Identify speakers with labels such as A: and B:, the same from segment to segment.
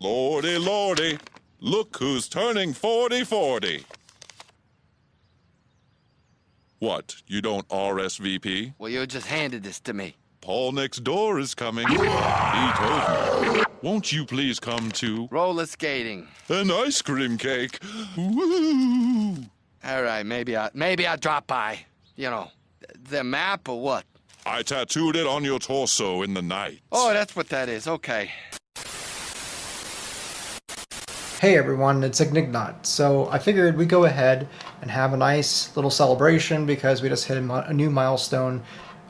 A: Lordy, lordy, look who's turning 40-40. What, you don't RSVP?
B: Well, you just handed this to me.
A: Paul next door is coming. He told me. Won't you please come too?
B: Roller skating.
A: An ice cream cake. Woo!
B: All right, maybe I'll drop by. You know, the map or what?
A: I tattooed it on your torso in the night.
B: Oh, that's what that is. Okay.
C: Hey everyone, it's Ignignot. So I figured we'd go ahead and have a nice little celebration because we just hit a new milestone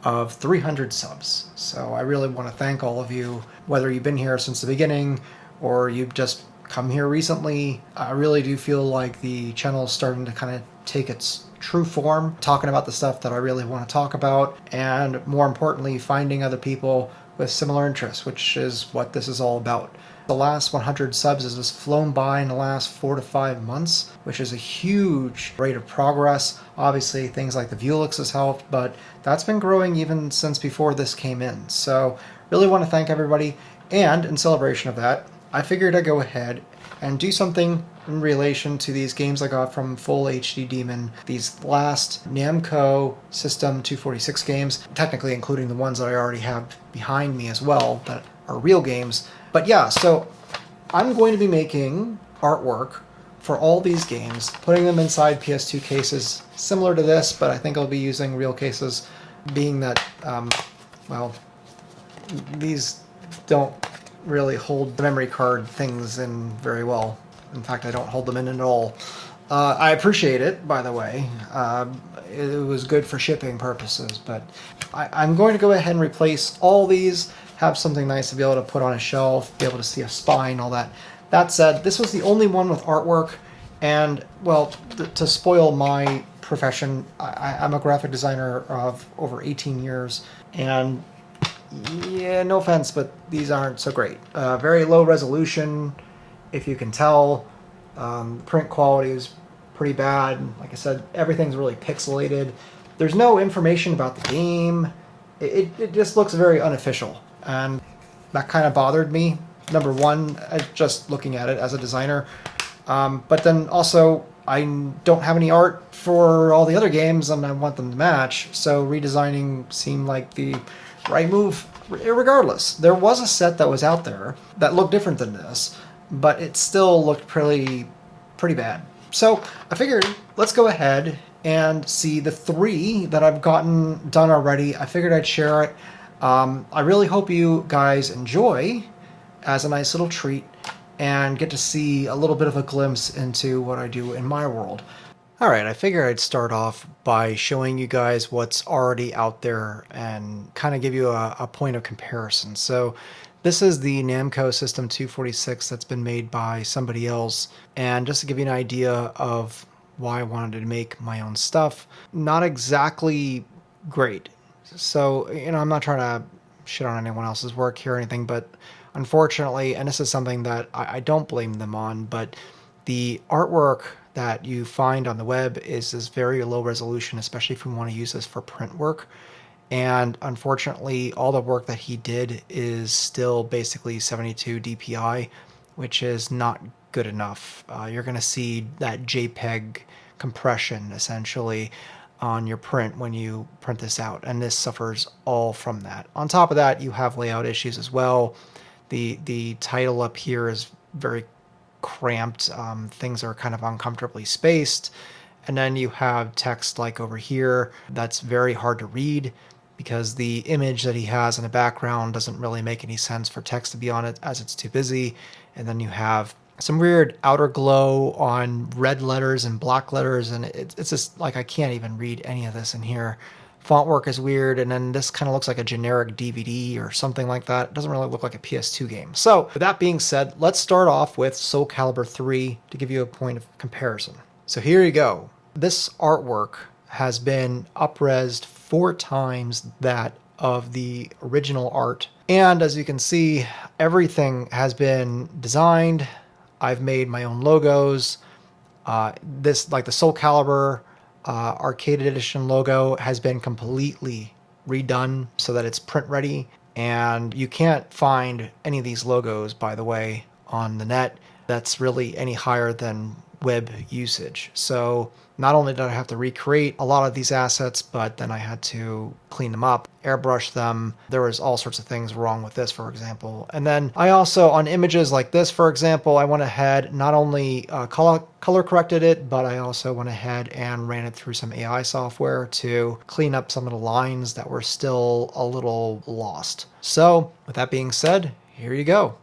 C: of 300 subs. So I really want to thank all of you, whether you've been here since the beginning or you've just come here recently. I really do feel like the channel is starting to kind of take its true form, talking about the stuff that I really want to talk about, and more importantly, finding other people with similar interests, which is what this is all about. The last 100 subs has just flown by in the last 4 to 5 months, which is a huge rate of progress. Obviously, things like the Vuelix has helped, but that's been growing even since before this came in. So really want to thank everybody, and in celebration of that, I figured I'd go ahead and do something in relation to these games I got from Full HD Demon, these last Namco System 246 games, technically including the ones that I already have behind me as well, that are real games. But yeah, so I'm going to be making artwork for all these games, putting them inside PS2 cases, similar to this, but I think I'll be using real cases, being that, well, these don't really hold the memory card things in very well. In fact, I don't hold them in at all. I appreciate it, by the way. It was good for shipping purposes, but I'm going to go ahead and replace all these, have something nice to be able to put on a shelf, be able to see a spine, all that. That said, this was the only one with artwork, and, well, to spoil my profession, I'm a graphic designer of over 18 years, and yeah, no offense, but these aren't so great. Very low resolution, if you can tell. Print quality is pretty bad. Like I said, everything's really pixelated. There's no information about the game. It just looks very unofficial, and that kind of bothered me. Number one, just looking at it as a designer. But then also, I don't have any art for all the other games, and I want them to match, so redesigning seemed like the right move. Regardless, there was a set that was out there that looked different than this, but it still looked pretty bad. So I figured, let's go ahead and see the 3 that I've gotten done already. I figured I'd share it. I really hope you guys enjoy as a nice little treat and get to see a little bit of a glimpse into what I do in my world. Alright, I figured I'd start off by showing you guys what's already out there and kind of give you a point of comparison. So this is the Namco System 246 that's been made by somebody else, and just to give you an idea of why I wanted to make my own stuff, not exactly great. So, you know, I'm not trying to shit on anyone else's work here or anything, but unfortunately, and this is something that I don't blame them on, but the artwork that you find on the web is very low resolution, especially if we want to use this for print work. And unfortunately, all the work that he did is still basically 72 DPI, which is not good enough. You're going to see that JPEG compression essentially on your print when you print this out, and this suffers all from that. On top of that, you have layout issues as well. The title up here is very cramped. Things are kind of uncomfortably spaced, and then you have text like over here that's very hard to read because the image that he has in the background doesn't really make any sense for text to be on it as it's too busy. And then you have some weird outer glow on red letters and black letters, and it's just like I can't even read any of this in here. Font work is weird, and then this kind of looks like a generic DVD or something like that. It doesn't really look like a PS2 game. So with that being said, let's start off with Soul Calibur 3 to give you a point of comparison. So here you go. This artwork has been up-resed 4 times that of the original art. And as you can see, everything has been designed. I've made my own logos. This, like the Soul Calibur Arcade Edition logo, has been completely redone so that it's print ready. And you can't find any of these logos, by the way, on the net that's really any higher than web usage. So not only did I have to recreate a lot of these assets, but then I had to clean them up, airbrush them. There was all sorts of things wrong with this, for example. And then I also, on images like this, for example, I went ahead, not only color corrected it, but I also went ahead and ran it through some AI software to clean up some of the lines that were still a little lost. So with that being said, here you go.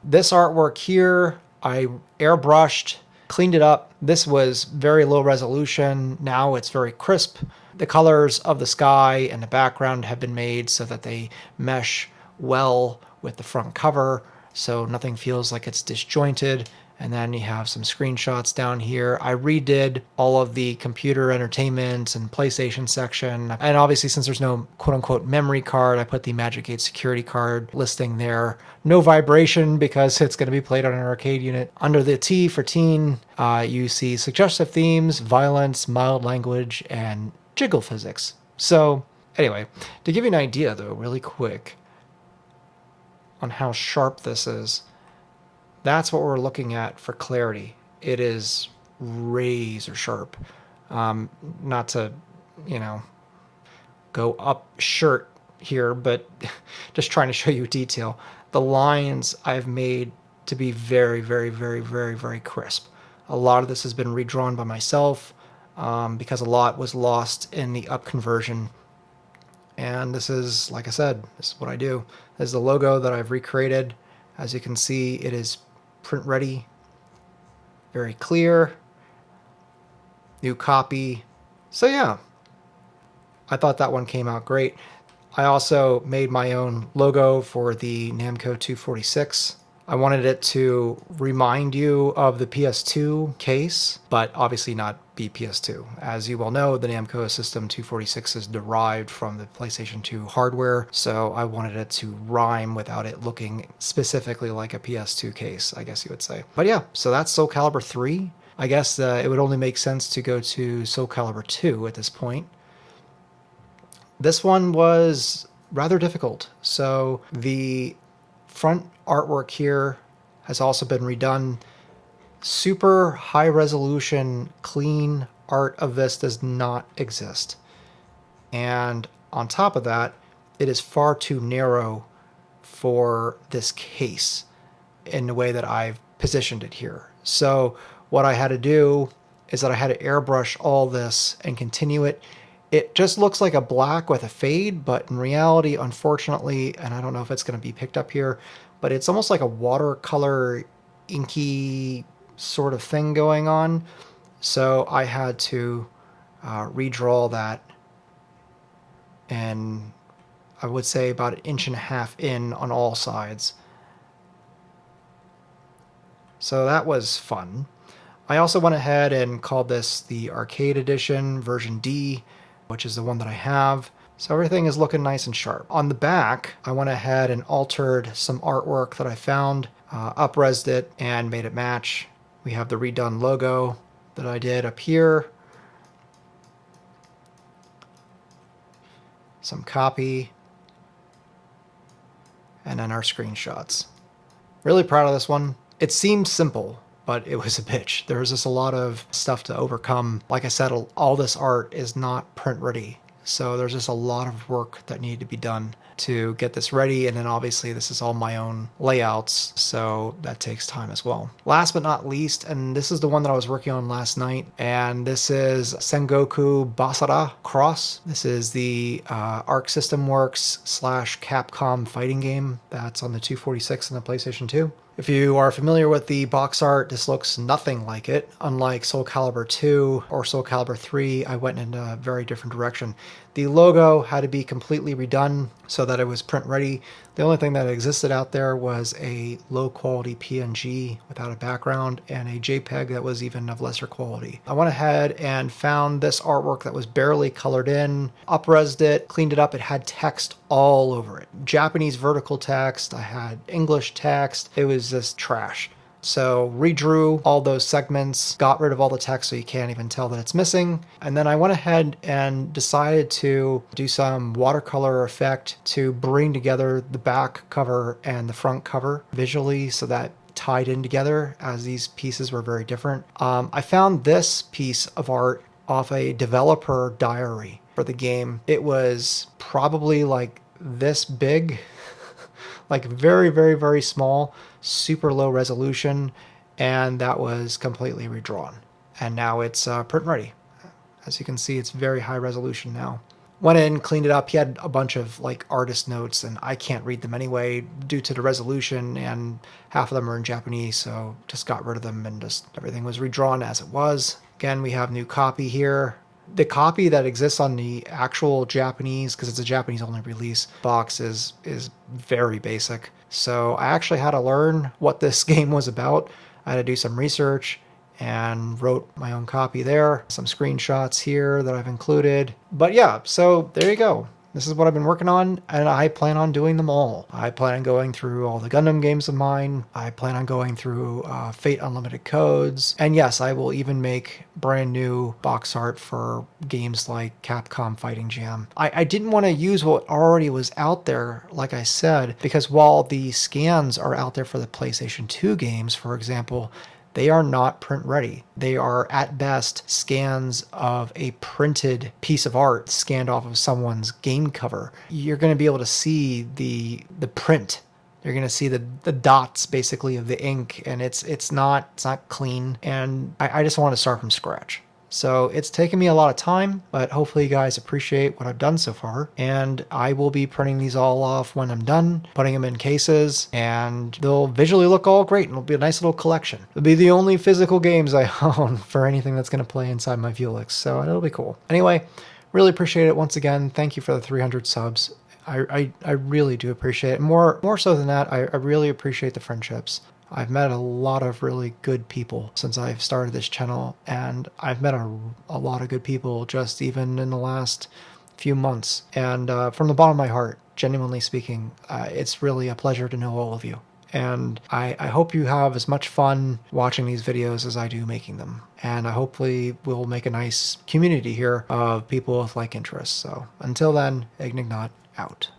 C: This artwork here, I airbrushed, cleaned it up. This was very low resolution. Now it's very crisp. The colors of the sky and the background have been made so that they mesh well with the front cover, so nothing feels like it's disjointed. And then you have some screenshots down here. I redid all of the computer entertainment and PlayStation section. And obviously, since there's no quote-unquote memory card, I put the Magic 8 security card listing there. No vibration because it's going to be played on an arcade unit. Under the T for teen, you see suggestive themes, violence, mild language, and jiggle physics. So anyway, to give you an idea though, really quick, on how sharp this is, that's what we're looking at for clarity. It is razor sharp. Not to, go up shirt here, but just trying to show you detail. The lines I've made to be very, very, very, very, very crisp. A lot of this has been redrawn by myself because a lot was lost in the up conversion. And this is, like I said, this is what I do. This is the logo that I've recreated. As you can see, it is print ready, very clear, new copy. So yeah, I thought that one came out great. I also made my own logo for the Namco 246. I wanted it to remind you of the PS2 case, but obviously not be PS2. As you well know, the Namco System 246 is derived from the PlayStation 2 hardware, so I wanted it to rhyme without it looking specifically like a PS2 case, I guess you would say. But yeah, so that's Soul Calibur 3. I guess it would only make sense to go to Soul Calibur 2 at this point. This one was rather difficult. So the front artwork here has also been redone. Super high resolution, clean art of this does not exist. And on top of that, it is far too narrow for this case in the way that I've positioned it here. So what I had to do is that I had to airbrush all this and continue it. It just looks like a black with a fade, but in reality, unfortunately, and I don't know if it's going to be picked up here, but it's almost like a watercolor inky sort of thing going on. So I had to redraw that, and I would say about 1.5 inches in on all sides. So that was fun. I also went ahead and called this the Arcade Edition version D, which is the one that I have. So everything is looking nice and sharp. On the back, I went ahead and altered some artwork that I found, up-resed it, and made it match. We have the redone logo that I did up here. Some copy. And then our screenshots. Really proud of this one. It seemed simple, but it was a bitch. There was just a lot of stuff to overcome. Like I said, all this art is not print ready. So there's just a lot of work that needed to be done to get this ready. And then obviously this is all my own layouts, so that takes time as well. Last but not least, and this is the one that I was working on last night, and this is Sengoku Basara Cross. This is the Arc System Works / Capcom fighting game that's on the 246 and the PlayStation 2. If you are familiar with the box art, this looks nothing like it. Unlike Soul Calibur 2 or Soul Calibur 3, I went in a very different direction. The logo had to be completely redone so that it was print ready. The only thing that existed out there was a low quality PNG without a background and a JPEG that was even of lesser quality. I went ahead and found this artwork that was barely colored in, up-resed it, cleaned it up. It had text all over it. Japanese vertical text, I had English text. It was just trash. So redrew all those segments, got rid of all the text so you can't even tell that it's missing. And then I went ahead and decided to do some watercolor effect to bring together the back cover and the front cover visually so that tied in together, as these pieces were very different. I found this piece of art off a developer diary for the game. It was probably like this big, like very, very, very small, super low resolution, and that was completely redrawn. And now it's print ready. As you can see, it's very high resolution now. Went in, cleaned it up. He had a bunch of like artist notes, and I can't read them anyway due to the resolution, and half of them are in Japanese, so just got rid of them and just everything was redrawn as it was. Again, we have new copy here. The copy that exists on the actual Japanese, because it's a Japanese only release, box is very basic. So I actually had to learn what this game was about. I had to do some research and wrote my own copy there. Some screenshots here that I've included. But yeah, so there you go. This is what I've been working on, and I plan on doing them all. I plan on going through all the Gundam games of mine. I plan on going through Fate Unlimited Codes. And yes, I will even make brand new box art for games like Capcom Fighting Jam. I didn't want to use what already was out there, like I said, because while the scans are out there for the PlayStation 2 games, for example, they are not print ready. They are at best scans of a printed piece of art scanned off of someone's game cover. You're going to be able to see the print. You're going to see the dots basically of the ink, and it's not clean. And I just want to start from scratch. So it's taken me a lot of time, but hopefully you guys appreciate what I've done so far. And I will be printing these all off when I'm done, putting them in cases, and they'll visually look all great, and it'll be a nice little collection. It'll be the only physical games I own for anything that's going to play inside my Vuelix, so it'll be cool. Anyway, really appreciate it once again. Thank you for the 300 subs. I really do appreciate it. More so than that, I really appreciate the friendships. I've met a lot of really good people since I've started this channel, and I've met a lot of good people just even in the last few months. And from the bottom of my heart, genuinely speaking, it's really a pleasure to know all of you. And I hope you have as much fun watching these videos as I do making them. And hopefully we'll make a nice community here of people with like interests. So until then, Ignignot out.